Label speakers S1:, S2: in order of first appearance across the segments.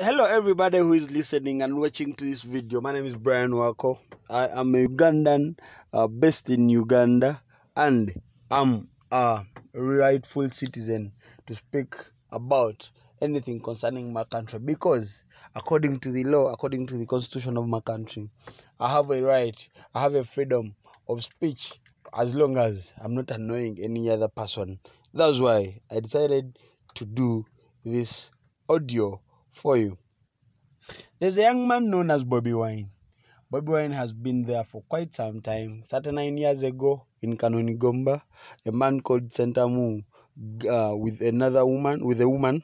S1: Hello everybody who is listening and watching to this video. My name is Brian Wako. I am a Ugandan based in Uganda, and I'm a rightful citizen to speak about anything concerning my country, because according to the law, according to the constitution of my country, I have a right, I have a freedom of speech as long as I'm not annoying any other person. That's why I decided to do this audio for you. There's a young man known as Bobi Wine. Bobi Wine has been there for quite some time. 39 years ago in Kanonigomba, a man called Sentamu with a woman,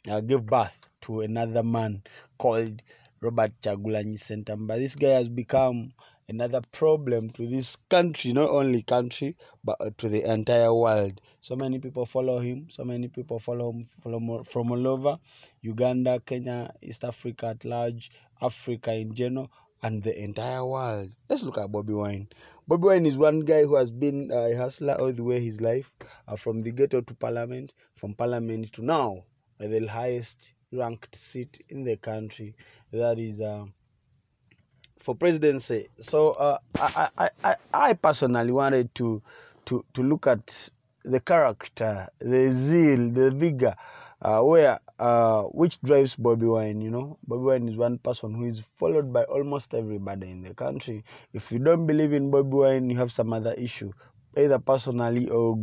S1: gave birth to another man called Robert Chagulanyi Sentamba. This guy has become another problem to this country, not only country, but to the entire world. So many people follow him. So many people follow him from all over Uganda, Kenya, East Africa at large, Africa in general, and the entire world. Let's look at Bobi Wine. Bobi Wine is one guy who has been a hustler all the way his life, from the ghetto to parliament, from parliament to now the highest ranked seat in the country, that is for presidency. So I personally wanted to look at the character, the zeal, the vigor, which drives Bobi Wine. You know, Bobi Wine is one person who is followed by almost everybody in the country. If you don't believe in Bobi Wine, you have some other issue, either personally or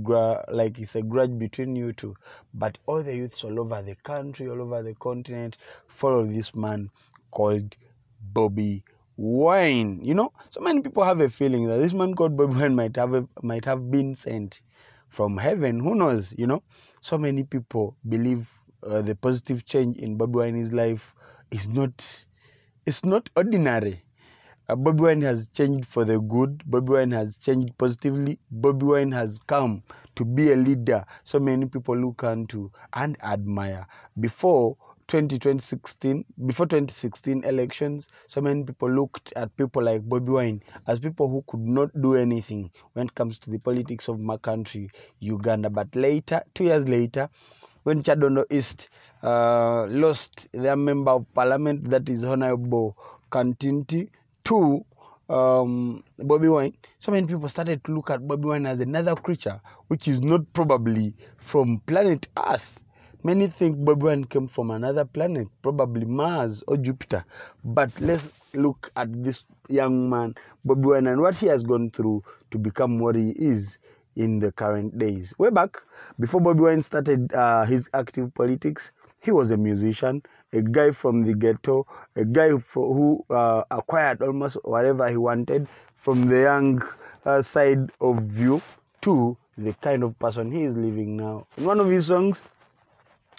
S1: like it's a grudge between you two. But all the youths all over the country, all over the continent, follow this man called Bobi Wine. You know, so many people have a feeling that this man called Bobi Wine might have been sent from heaven. Who knows? You know, so many people believe the positive change in Bobi Wine's life is not ordinary. Bobi Wine has changed for the good. Bobi Wine has changed positively. Bobi Wine has come to be a leader so many people look unto and admire. Before 2016 elections, so many people looked at people like Bobi Wine as people who could not do anything when it comes to the politics of my country, Uganda. But later, 2 years later, when Chadondo East lost their member of parliament, that is Honorable Kantinti, to Bobi Wine, so many people started to look at Bobi Wine as another creature which is not probably from planet Earth. Many think Bobi Wine came from another planet, probably Mars or Jupiter. But let's look at this young man, Bobi Wine, and what he has gone through to become what he is in the current days. Way back, before Bobi Wine started his active politics, he was a musician, a guy from the ghetto, a guy who acquired almost whatever he wanted from the young side of view to the kind of person he is living now. In one of his songs,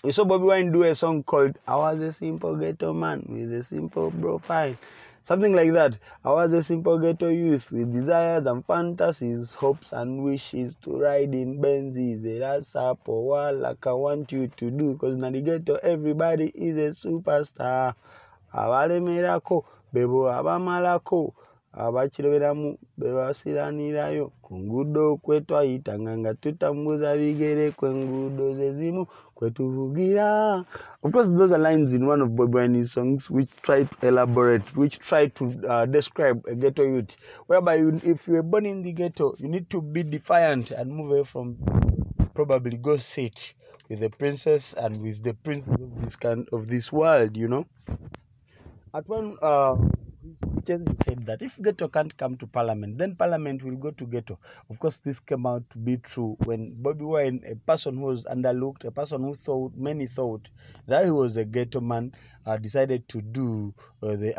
S1: we saw Bobi Wine do a song called "I Was a Simple Ghetto Man with a Simple Profile." Something like that. I was a simple ghetto youth with desires and fantasies, hopes and wishes to ride in Benzes. That's up or like I want you to do, because in the ghetto everybody is a superstar. Abale mirako, bebo abamalako. Abachiroberamu bebasiranirayo kungudo kwetwayita nganga tutambuza bigere kwengudo zezimu kwetuvugira. Of course, those are lines in one of Bobi Wine's songs which try to elaborate, which try to describe a ghetto youth, whereby if you were born in the ghetto, you need to be defiant and move away from, probably go sit with the princess and with the prince of this world, you know. At one he said that if ghetto can't come to parliament, then parliament will go to ghetto. Of course, this came out to be true when Bobi Wine, a person who was underlooked, a person who many thought that he was a ghetto man, decided to do the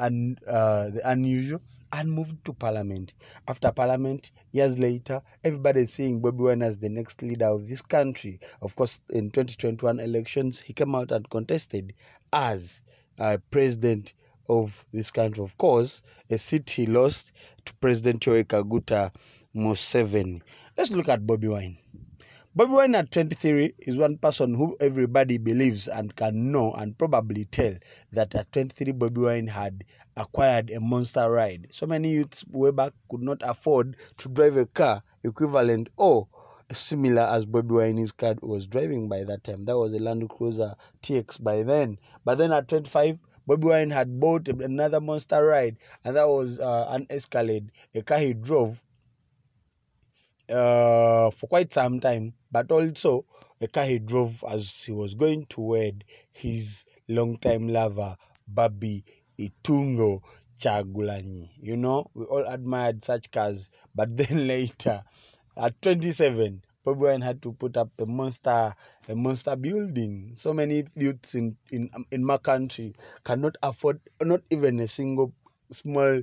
S1: unusual and moved to parliament. After parliament, years later, everybody is seeing Bobi Wine as the next leader of this country. Of course, in 2021 elections, he came out and contested as president of this country. Of course, a seat he lost to President Kaguta Museveni. Let's look at Bobi Wine. Bobi Wine at 23 is one person who everybody believes and can know and probably tell that at 23 Bobi Wine had acquired a monster ride. So many youths way back could not afford to drive a car equivalent or similar as Bobi Wine's car was driving by that time. That was a Land Cruiser TX by then. But then at 25, Bobi Wine had bought another monster ride, and that was an Escalade, a car he drove for quite some time, but also a car he drove as he was going to wed his longtime lover, Babi Itungo Chagulanyi. You know, we all admired such cars, but then later, at 27, Bobi Wine had to put up a monster building. So many youths in my country cannot afford not even a single small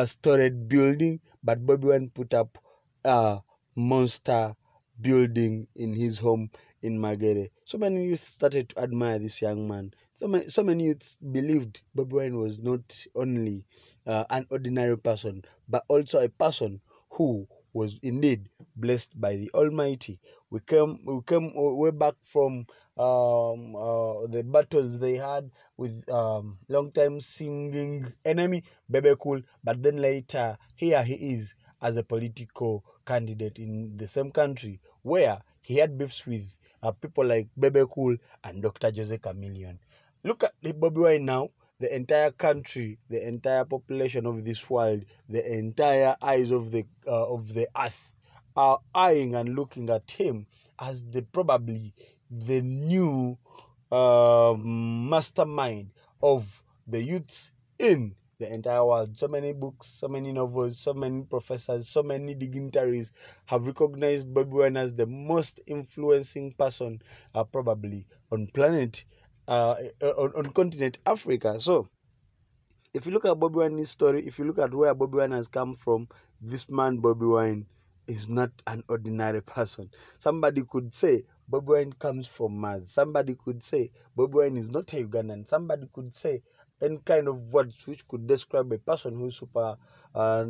S1: storage building, but Bobi Wine put up monster building in his home in Magere. So many youth started to admire this young man. So many youths believed Bobi Wine was not only an ordinary person, but also a person who was indeed blessed by the Almighty. We came way back from the battles they had with long-time singing enemy Bebe Cool, but then later here he is as a political candidate in the same country where he had beefs with people like Bebe Cool and Dr. Jose Chameleon. Look at Bobi Wine now. The entire country, the entire population of this world, the entire eyes of the earth are eyeing and looking at him as probably the new mastermind of the youths in the entire world. So many books, so many novels, so many professors, so many dignitaries have recognized Bobi Wine as the most influencing person probably on planet on continent Africa. So if you look at Bobi Wine's story, if you look at where Bobi Wine has come from, this man Bobi Wine is not an ordinary person. Somebody could say Bobi Wine comes from Mars. Somebody could say Bobi Wine is not a Ugandan. Somebody could say any kind of words which could describe a person who is super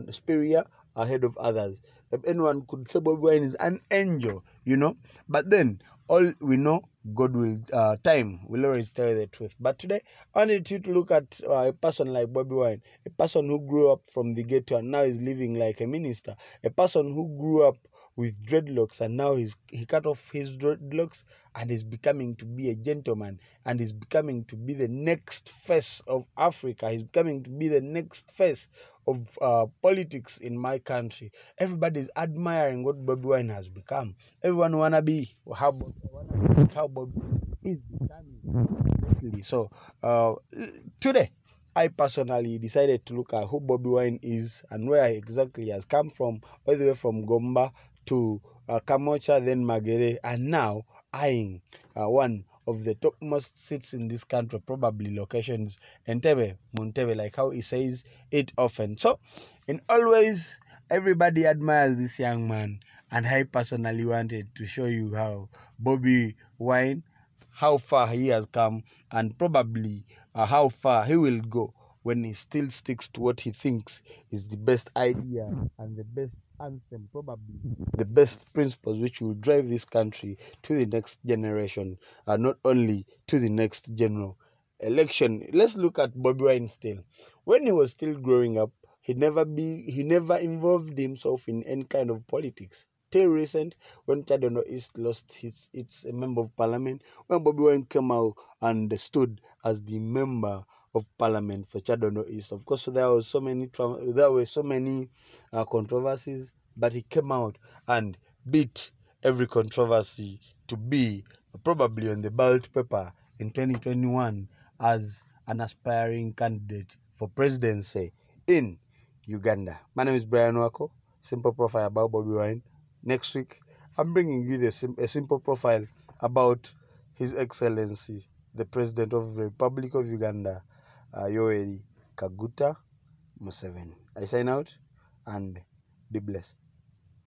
S1: superior ahead of others. If anyone could say Bobi Wine is an angel, you know. But then all we know, God will time will always tell you the truth. But today I wanted you to look at a person like Bobi Wine, a person who grew up from the ghetto and now is living like a minister, a person who grew up with dreadlocks and now he cut off his dreadlocks and is becoming to be a gentleman and is becoming to be the next face of Africa. He's becoming to be the next face of politics in my country. Everybody is admiring what Bobi Wine has become. Everyone wanna be how Bobi is becoming. So today, I personally decided to look at who Bobi Wine is and where exactly he has come from, all the way from Gomba to Kamocha, then Magere, and now eyeing one of the topmost seats in this country, probably locations Entebbe, Montebbe, like how he says it often. So, in always, everybody admires this young man, and I personally wanted to show you how Bobi Wine, how far he has come, and probably how far he will go when he still sticks to what he thinks is the best idea and the best anthem, probably the best principles which will drive this country to the next generation, and not only to the next general election. Let's look at Bobi Wine still. When he was still growing up, he never involved himself in any kind of politics. Till recent, when Chadono East lost its member of parliament, when Bobi Wine came out and stood as the member of parliament for Chadono East. Of course, there were so many controversies, but he came out and beat every controversy to be probably on the ballot paper in 2021 as an aspiring candidate for presidency in Uganda. My name is Brian Wako. Simple profile about Bobi Wine. Next week, I'm bringing you a simple profile about His Excellency, the President of the Republic of Uganda, Yoweri Kaguta Museveni. I sign out and be blessed.